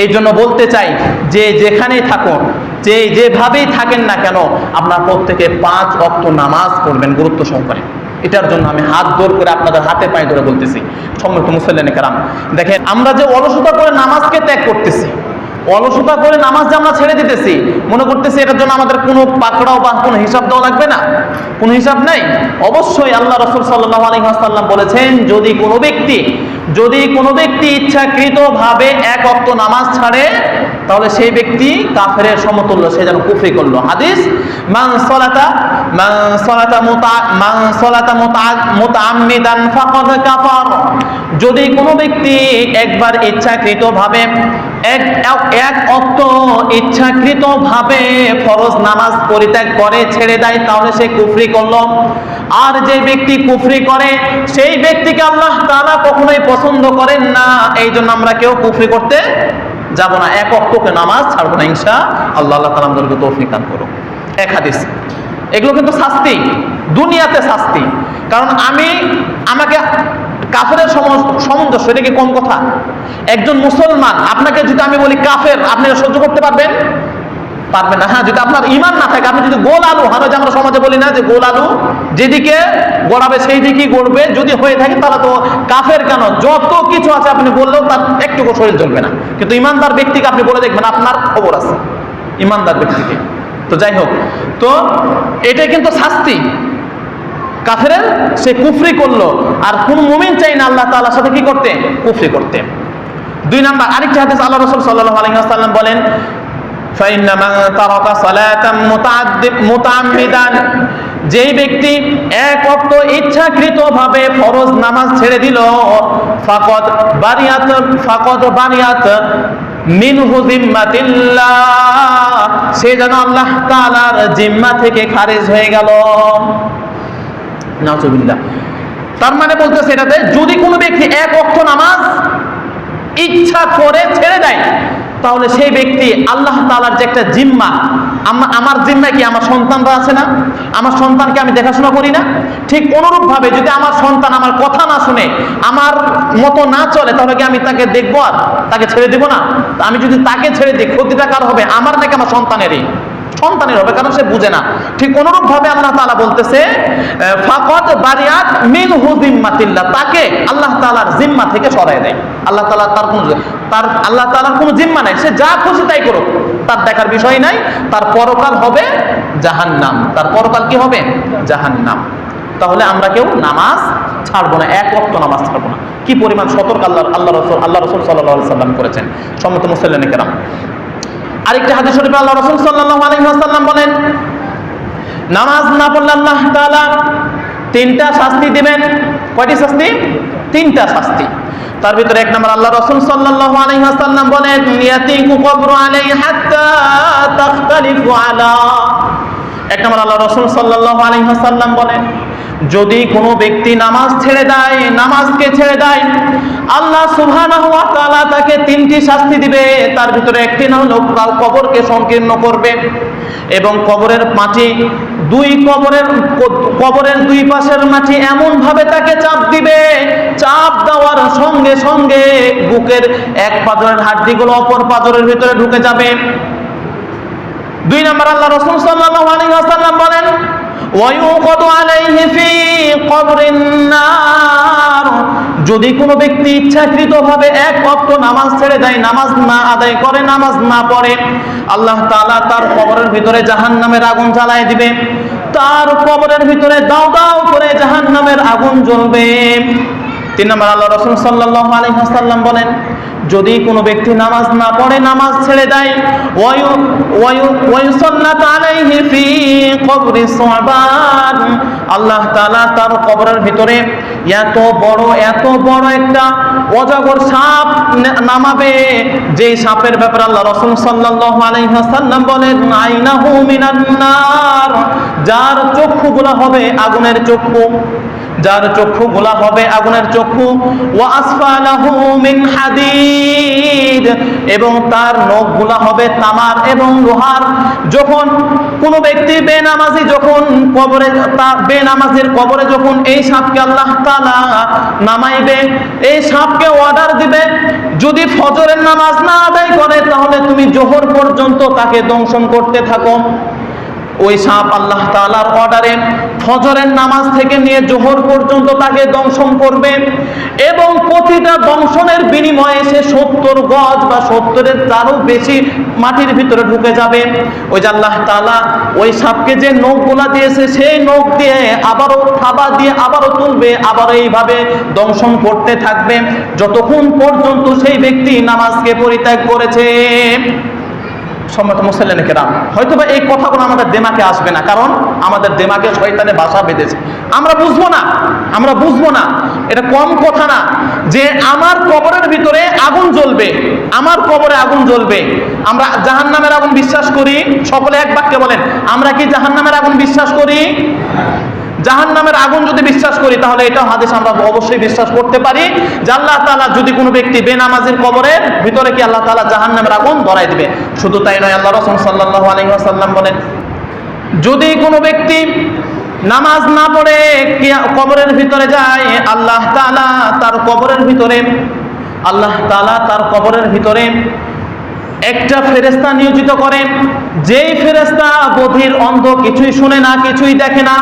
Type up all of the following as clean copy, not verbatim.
এই জন্য বলতে চাই যে যেখানেই থাকুন, যেভাবেই থাকেন না কেন, আপনার প্রত্যেকে 5 ওয়াক্ত নামাজ পড়বেন গুরুত্ব সহকারে। এটার জন্য আমি হাত জোর করে আপনাদের হাতে পায়ে ধরে বলতেছি। সম্মানিত মুসল্লিনে কেরাম, দেখেন আমরা যে অলসতা করে নামাজকে ত্যাগ করতেছি, অলসতা করে নামাজ যে আমরা ছেড়ে দিতেছি, মনে করতেছি এটার জন্য আমাদের কোনো পাকড়াও বা কোনো হিসাব দেওয়া লাগবে না, কোনো হিসাব নাই। অবশ্যই আল্লাহ রাসূল সাল্লাল্লাহু আলাইহি ওয়াসাল্লাম বলেছেন, যদি কোনো ব্যক্তি ইচ্ছাকৃতভাবে 1 ওয়াক্ত নামাজ ছাড়ে, তাহলে সেই ব্যক্তি কাফেরের সমতুল্য, সে যেন কুফরি করলো। হাদিস, মান সালাতা মুতাআম্মিদান ফাকাদ কাফার। যদি কোনো ব্যক্তি একবার ইচ্ছাকৃতভাবে এক ওয়াক্ত ইচ্ছাকৃতভাবে ফরজ নামাজ পরিত্যাগ করে, ছেড়ে দেয়, তাহলে সে কুফরি করলো। আর যে ব্যক্তি কুফরি করে, সেই ব্যক্তিকে আল্লাহ তাআলা কখনোই পছন্দ করেন না। এই জন্য আমরা কেউ কুফরি করতে যাব না, 1 ওয়াক্তকে নামাজ ছাড়বো না ইনশাআল্লাহ। আল্লাহ তাআলা আমাদেরকে তৌফিক দান করুন। এক হাদিস, এগুলো কিন্তু শাস্তি, দুনিয়াতে শাস্তি। কারণ আমাকে কাফেরের সামঞ্জস্য, এটা কি কম কথা? একজন মুসলমান, আপনাকে যদি আমি বলি কাফের, আপনি সহ্য করতে পারবেন না। হ্যাঁ, যদি আপনার ঈমান না থাকে, আপনি যদি গোল আলু, আমরা সমাজে বলি না যে গোল আলু যেদিকে গড়াবে সেই দিকেই গড়বে, যদি হয়ে থাকে তাহলে তো কাফের কেন, যত কিছু আছে আপনি বললেও তার একটুকু শরীর জ্বলবে না। কিন্তু ইমানদার ব্যক্তিকে আপনি বলে দেখবেন আপনার খবর আছে, ইমানদার ব্যক্তিকে। তো যাই হোক, তো এটাই কিন্তু শাস্তি কাফেরের, সে কুফরি করলো। আর কোন মুমিন চাই না আল্লাহ তাআলার সাথে কি করতে, কুফরি করতে। 2 নাম্বার আরেকটা হাদিস, আল্লাহ রাসূল সাল্লাল্লাহু আলাইহি ওয়াসাল্লাম বলেন, ফাইন্না মান তারাকা সালাতান মুতাআম্মিদান, যেই ব্যক্তি 1 ওয়াক্ত ইচ্ছাকৃতভাবে ফরজ নামাজ ছেড়ে দিল, ফাকাদ বারিয়াত মিনহু জিম্মাতিল্লাহ, সে যেন আল্লাহ তাআলার জিম্মা থেকে খারিজ হয়ে গেল। নাউজুবিল্লাহ। তার মানে বলতেছে এটাতে, যদি কোনো ব্যক্তি 1 ওয়াক্ত নামাজ ইচ্ছা করে ছেড়ে দেয়, তাহলে সেই ব্যক্তি আল্লাহ তাআলার যে একটা জিম্মা, আমার জিম্মা কি, আমার সন্তানরা আছে না, আমার সন্তানকে আমি দেখাশোনা করি না, ঠিক অনুরূপ ভাবে যদি আমার সন্তান আমার কথা না শুনে, আমার মতো না চলে, তাহলে কি আমি তাকে দেখবো আর তাকে ছেড়ে দিব না? আমি যদি তাকে ছেড়ে দিই, ক্ষতিটা কার হবে? আমার নাকি আমার সন্তানেরই? সন্তানের হবে, কারণ সে বুঝে না। ঠিক অনুরূপ ভাবে আল্লাহ তাআলা বলতেছে, ফাকাদ বারিয়াত মিনহু জিম্মাতিল্লাহ, তাকে আল্লাহ তাআলার জিম্মা থেকে সরায় দেয়। আল্লাহ তাআলার কোনো জিম্মা নাই, সে যা খুশি তাই করুক, তার দেখার বিষয় নাই। তার পরকাল হবে জাহান্নাম, তার পরকাল কি হবে? জাহান্নাম। তাহলে আমরা কেউ নামাজ ছাড়বো না, 1 ওয়াক্ত নামাজ ছাড়বো না। কি পরিমাণ সতর্ক আল্লাহ রাসূল সাল্লাল্লাহু আলাইহি ওয়াসাল্লাম করেছেন। সম্মানিত মুসল্লিনে কেরাম, আরেকটা হাদিস শরীফে আল্লাহ রাসূল সাল্লাল্লাহু আলাইহি ওয়াসাল্লাম বলেন, নামাজ না পড়লে আল্লাহ তাআলা 3টা শাস্তি দিবেন। কয়টি শাস্তি? 3টা শাস্তি। তার ভিতরে 1 নম্বর, আল্লাহ রাসূল সাল্লাল্লাহু আলাইহি ওয়াসাল্লাম বলেন, ইয়াতিকু কবরু আলাইহি হাত্তা তাখতালিফু আলা। 1 নম্বর, আল্লাহ রাসূল সাল্লাল্লাহু আলাইহি ওয়াসাল্লাম বলেন, যদি কোনো ব্যক্তি নামাজকে ছেড়ে দেয়, আল্লাহ সুবহানাহু ওয়া তাআলা তাকে 3টি শাস্তি দিবে। তার ভিতরে 1টি হলো কবরকে সংকীর্ণ করবে, এবং কবরের মাটি, কবরের 2 পাশের মাটি এমন ভাবে তাকে চাপ দিবে, চাপ দেওয়ার সঙ্গে সঙ্গে বুকের 1 পাঁজরের হাড্ডিগুলো অপর পাঁজরের ভিতরে ঢুকে যাবে। 2 নম্বর, আল্লাহ রাসূল সাল্লাল্লাহু আলাইহি ওয়াসাল্লাম বলেন, ওয়ায়ুকাদু আলাইহি ফি কবরিন নার, যদি কোনো ব্যক্তি ইচ্ছাকৃতভাবে 1 ওয়াক্ত নামাজ ছেড়ে দেয়, নামাজ না আদায় করে, নামাজ না পড়ে, আল্লাহ তাআলা তার কবরের ভিতরে জাহান্নামের আগুন জ্বালায় দিবে। তার কবরের ভিতরে দাও দাও করে জাহান্নামের আগুন জ্বলবে। 3 নম্বর, আল্লাহ রাসূল সাল্লাল্লাহু আলাইহি ওয়াসাল্লাম বলেন, যদি কোনো ব্যক্তি নামাজ না পড়ে, নামাজ ছেড়ে দেয়, ওয়ায়ুসাল্লাতু আলাইহি ফি কবরি সুবান, আল্লাহ তাআলা তার কবরের ভিতরে এত বড় একটা অজগর সাপ নামাবে, যেই সাপের ব্যাপারে আল্লাহ রাসূল সাল্লাল্লাহু আলাইহি ওয়াসাল্লাম বলেন, আইনাহু মিনান নার, যার চক্ষুগুলো হবে আগুনের চক্ষু। যার চক্ষুগুলা হবে আগুনের চক্ষু, ওয়া আসফালাহু মিন হাদিদ, এবং তার নখগুলা হবে তামার এবং লোহার। যখন কোনো ব্যক্তি বেনামাজি যখন কবরে, বেনামাজির কবরে যখন এই সাপকে আল্লাহ তাআলা নামাইবে, এই সাপকে অর্ডার দিবে, যদি ফজরের নামাজ না আদায় করে তাহলে তুমি জোহর পর্যন্ত তাকে দংশন করতে থাকো। ওই সাপ আল্লাহ তাআলার অর্ডারে ফজরের নামাজ থেকে নিয়ে জোহর পর্যন্ত তাকে দংশন করবে, এবং প্রতিটা দংশনের বিনিময়ে সে 70 গজ বা 70-এর তারও বেশি মাটির ভিতরে ঢুকে যাবে। ওই যে আল্লাহ তাআলা ওই সাপকে যে নখগুলা দিয়েছে সেই নখ দিয়ে আবারও থাবা দিয়ে আবারও তুলবে, আবারও এইভাবে দংশন করতে থাকবে যতক্ষণ পর্যন্ত সেই ব্যক্তি নামাজকে পরিত্যাগ করেছে। সম্মানিত মুসল্লিন কেরাম, হয়তোবা এই কথাগুলো আমাদের দিমাগে আসবে না, কারণ আমাদের দিমাগে শয়তানে বাসা বেঁধেছে। আমরা বুঝবো না, এটা কম কথা না যে আমার কবরের ভিতরে আগুন জ্বলবে, আমার কবরে আগুন জ্বলবে। আমরা জাহান্নামের আগুন বিশ্বাস করি? সকলে এক বাক্যে বলেন, আমরা কি জাহান্নামের আগুন বিশ্বাস করি? জাহান্নামের আগুন যদি বিশ্বাস করি তাহলে এটাও হাদিস আমরা অবশ্যই বিশ্বাস করতে পারি যে আল্লাহ তাআলা যদি কোনো ব্যক্তি বেনামাজির কবরের ভিতরে কি আল্লাহ তাআলা জাহান্নামের আগুন ধরাই দিবে। শুধু তাই নয়, আল্লাহ রাসূল সাল্লাল্লাহু আলাইহি ওয়াসাল্লাম বলেন, যদি কোনো ব্যক্তি নামাজ না পড়ে কবরের ভিতরে যায়, আল্লাহ তাআলা তার কবরের ভিতরে একটা ফেরেশতা নিয়োজিত করেন, যেই ফেরেশতা বধির, অন্ধ, কিছুই শুনে না, কিছুই দেখে না,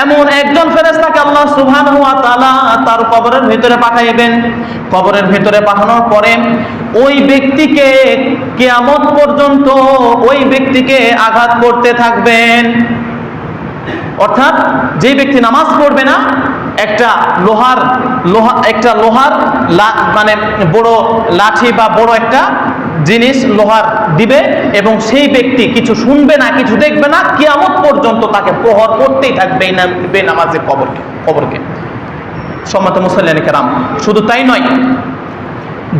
এমন একজন ফেরেশতাকে আল্লাহ সুবহানাহু ওয়া তাআলা তার কবরের ভিতরে পাঠাইবেন। কবরের ভিতরে পাঠানোর পরে ওই ব্যক্তিকে কিয়ামত পর্যন্ত ওই ব্যক্তিকে আঘাত করতে থাকবেন। অর্থাৎ যে ব্যক্তি নামাজ পড়বে না, একটা লোহার মানে বড় লাঠি বা বড় একটা জিনিস লোহার দিবে, এবং সেই ব্যক্তি কিছু শুনবে না, কিছু দেখবে না, কিয়ামত পর্যন্ত তাকে প্রহর করতেই থাকবে বেনামাজির কবরকে। সম্মানিত মুসল্লিন কেরাম, শুধু তাই নয়,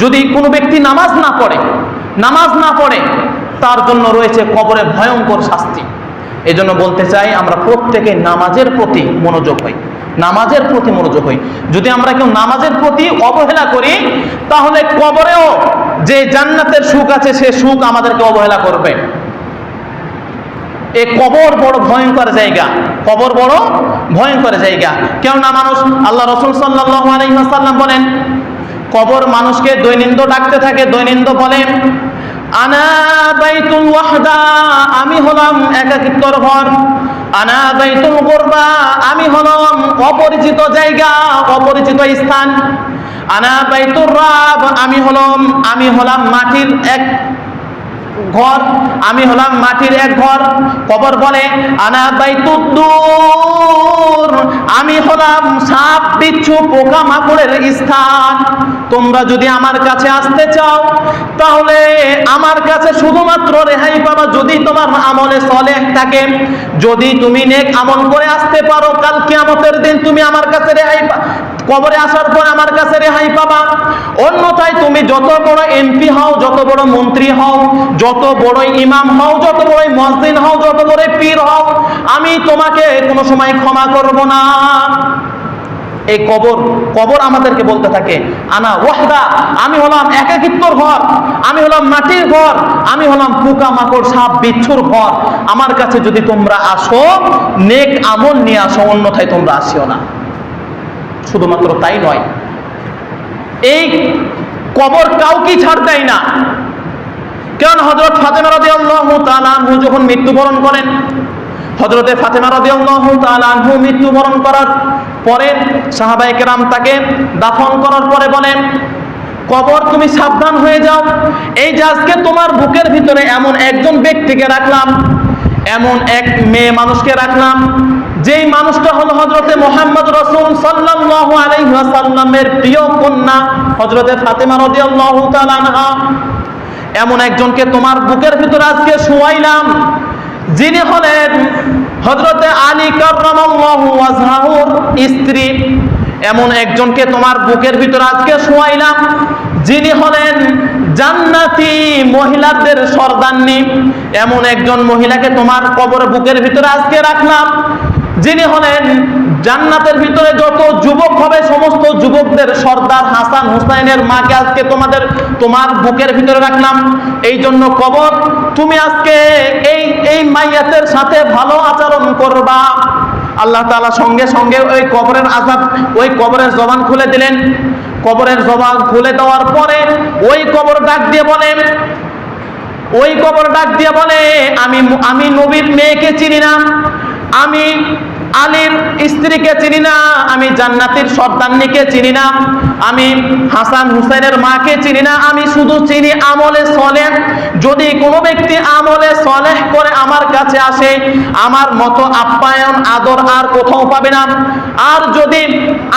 যদি কোনো ব্যক্তি নামাজ না পড়ে তার জন্য রয়েছে কবরে ভয়ঙ্কর শাস্তি। এই জন্য বলতে চাই, আমরা প্রত্যেকে নামাজের প্রতি মনোযোগ হই। যদি আমরা কেউ নামাজের প্রতি অবহেলা করি তাহলে কবরেও যে জান্নাতের সুখ আছে সে সুখ আমাদেরকে অবহেলা করবে। এই কবর বড় ভয়ঙ্কর জায়গা। কেননা মানুষ, আল্লাহ রাসূল সাল্লাল্লাহু আলাইহি ওয়াসাল্লাম বলেন, কবর মানুষকে দৈনিন্দ ডাকতে থাকে, দৈনিন্দ বলেন, আনা বাইতুল ওয়াহদা, আমি হলাম একাকিত্বর ঘর। আনা বাইতুল গুরবা, আমি হলাম অপরিচিত জায়গা, অপরিচিত স্থান। আনা বাইতুর রাব, আমি হলাম মাটির এক ঘর, কবর বলে আনা বাইতুদ দূর, আমি হলাম সাপ, বিচ্ছু, পোকা মাকড়ের স্থান। তোমরা যদি আমার কাছে আসতে চাও তাহলে আমার কাছে শুধুমাত্র রেহাই পাবা যদি তোমার আমলে সালেহ থাকে। যদি তুমি নেক আমল করে আসতে পারো, কাল কিয়ামতের দিন তুমি আমার কাছে কবরে আসার পর আমার কাছে রেহাই পাবা। অন্যথায় তুমি যত বড় এমপি হও, যত বড় মন্ত্রী হও, যত বড় ইমাম হও, যত বড় মুয়াজ্জিন হও, যত বড় পীর হও, আমি তোমাকে কোনো সময় ক্ষমা করব না। এই কবর আমাদেরকে বলতে থাকে, আনা ওয়াহদা, আমি হলাম একাকিত্বর ঘর, আমি হলাম মাটির ঘর, আমি হলাম পোকা মাকড়, সাপ, বিচ্ছুর ঘর। আমার কাছে যদি তোমরা আসো, নেক আমল নিয়ে আসো, অন্যথায় তোমরা আসিও না। শুধুমাত্র তাই নয়, এই কবর কাউকে ছাড় দেয় না। কারণ হযরত ফাতেমা রাদিয়াল্লাহু তাআলা আনহু যখন মৃত্যুবরণ করেন, হযরতে ফাতেমা রাদিয়াল্লাহু তাআলা আনহু মৃত্যুবরণ করার পরে সাহাবায়ে কেরাম তাকে দাফন করার পরে বলেন, কবর তুমি সাবধান হয়ে যাও, এই যে আজকে তোমার বুকের ভিতরে এমন একজন ব্যক্তিকে রাখলাম, এমন এক মেয়ে মানুষকে রাখলাম, যেই মানুষটা হলো হযরতে মুহাম্মদ রাসূল সাল্লাল্লাহু আলাইহি ওয়াসাল্লামের প্রিয় কন্যা হযরতে ফাতেমা রাদিয়াল্লাহু তাআলা আনহা। এমন একজনকে তোমার বুকের ভিতরে আজকে শোয়াইলাম, যিনি হলেন হযরতে আলী কাররামাল্লাহু ওয়াজহাহুর স্ত্রী। এমন একজনকে তোমার বুকের ভিতরে আজকে শোয়াইলাম, যিনি হলেন জান্নাতি মহিলাদের সর্দান্নী। এমন একজন মহিলাকে তোমার কবর বুকের ভিতরে আজকে রাখলাম, যিনি হলেন জান্নাতের ভিতরে যত যুবক হবে সমস্ত যুবকদের সর্দার হাসান হুসাইনের মাকে আজকে তোমার বুকের ভিতরে রাখলাম। এই জন্য কবর, তুমি আজকে এই মাইয়াতের সাথে ভালো আচরণ করবা। আল্লাহ তাআলা সঙ্গে সঙ্গে ওই কবরের আযাব, ওই কবরের জবান খুলে দিলেন। কবরের জবান খুলে দেওয়ার পরে ওই কবর ডাক দিয়ে বলে, আমি নবীর মেয়েকে চিনি না, আমি আলীর স্ত্রীকে চিনি না, আমি জান্নাতের সর্দারনিকে চিনি না, আমি হাসান হুসাইনের মাকে চিনি না, আমি শুধু চিনি আমলে সলেহ। যদি কোনো ব্যক্তি আমলে সলেহ করে আমার কাছে আসে, আমার মতো আপ্যায়ন আদর আর কোথাও পাবে না। আর যদি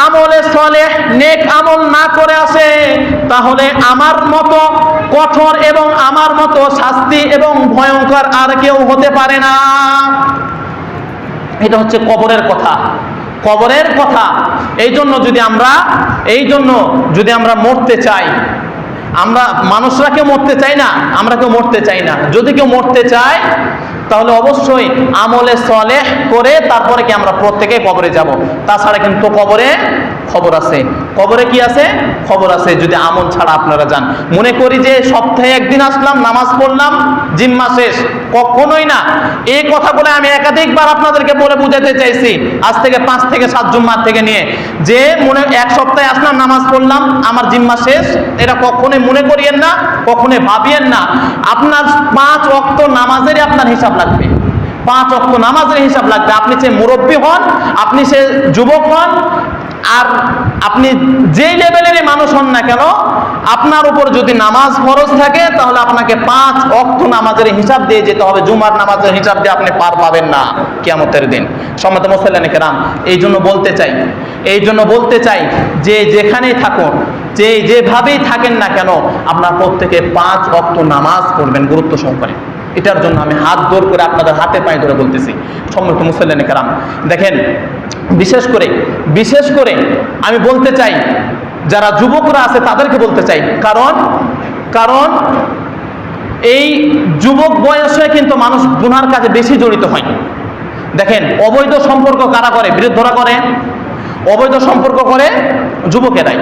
আমলে সলেহ নেক আমল না করে আসে, তাহলে আমার মতো কঠোর এবং আমার মতো শাস্তি এবং ভয়ঙ্কর আর কেউ হতে পারে না। এটা হচ্ছে কবরের কথা, কবরের কথা। এই জন্য যদি আমরা মরতে চাই, আমরা মানুষরা কেউ মরতে চাই না, আমরা কেউ মরতে চাই না। যদি কেউ মরতে চায় তাহলে অবশ্যই আমলে সলেহ করে তারপরে কি আমরা প্রত্যেকে কবরে যাব। তাছাড়া কিন্তু কবরে খবর আছে। কবরে কি আছে? খবর আছে যদি আমল ছাড়া আপনারা যান। মনে করি যে সপ্তাহে একদিন আসলাম, নামাজ পড়লাম, জিম্মা শেষ, কখনোই না। এই কথাগুলো আমি একাধিকবার আপনাদেরকে বলে বুঝাতে চাইছি, আজ থেকে 5 থেকে 7 জুম্মার থেকে নিয়ে, যে এক সপ্তাহে আসলাম, নামাজ পড়লাম, আমার জিম্মা শেষ, এটা কখনোই মনে করিয়েন না, কখনোই ভাবিয়েন না। আপনার 5 ওয়াক্ত নামাজেরই আপনার হিসাব লাগবে, 5 ওয়াক্ত নামাজের হিসাব লাগবে। আপনি সে মুরব্বী হন, আপনি সে যুবক হন, আর আপনি যেই লেভেলেরই মানুষ হন না কেন, আপনার উপর যদি নামাজ ফরজ থাকে তাহলে আপনাকে 5 ওয়াক্ত নামাজের হিসাব দিয়ে যেতে হবে। জুমার নামাজের হিসাব দিয়ে আপনি পার পাবেন না কিয়ামতের দিন। সম্মানিত মুসল্লিয়ানে কেরাম, এই জন্য বলতে চাই যে যেখানেই থাকুন, যেভাবেই থাকেন না কেন, আপনার প্রত্যেকে 5 ওয়াক্ত নামাজ পড়বেন গুরুত্ব সহকারে। এটার জন্য আমি হাত জোর করে আপনাদের হাতে পায়ে ধরে বলতেছি। সম্মানিত মুসল্লিয়ানে কেরাম, দেখেন, বিশেষ করে আমি বলতে চাই, যারা যুবকরা আছে তাদেরকে বলতে চাই, কারণ এই যুবক বয়সে কিন্তু মানুষ গুনার কাজে বেশি জড়িত হয়। দেখেন, অবৈধ সম্পর্ক কারা করে? বৃদ্ধরা করে, অবৈধ সম্পর্ক করে যুবকেরাই।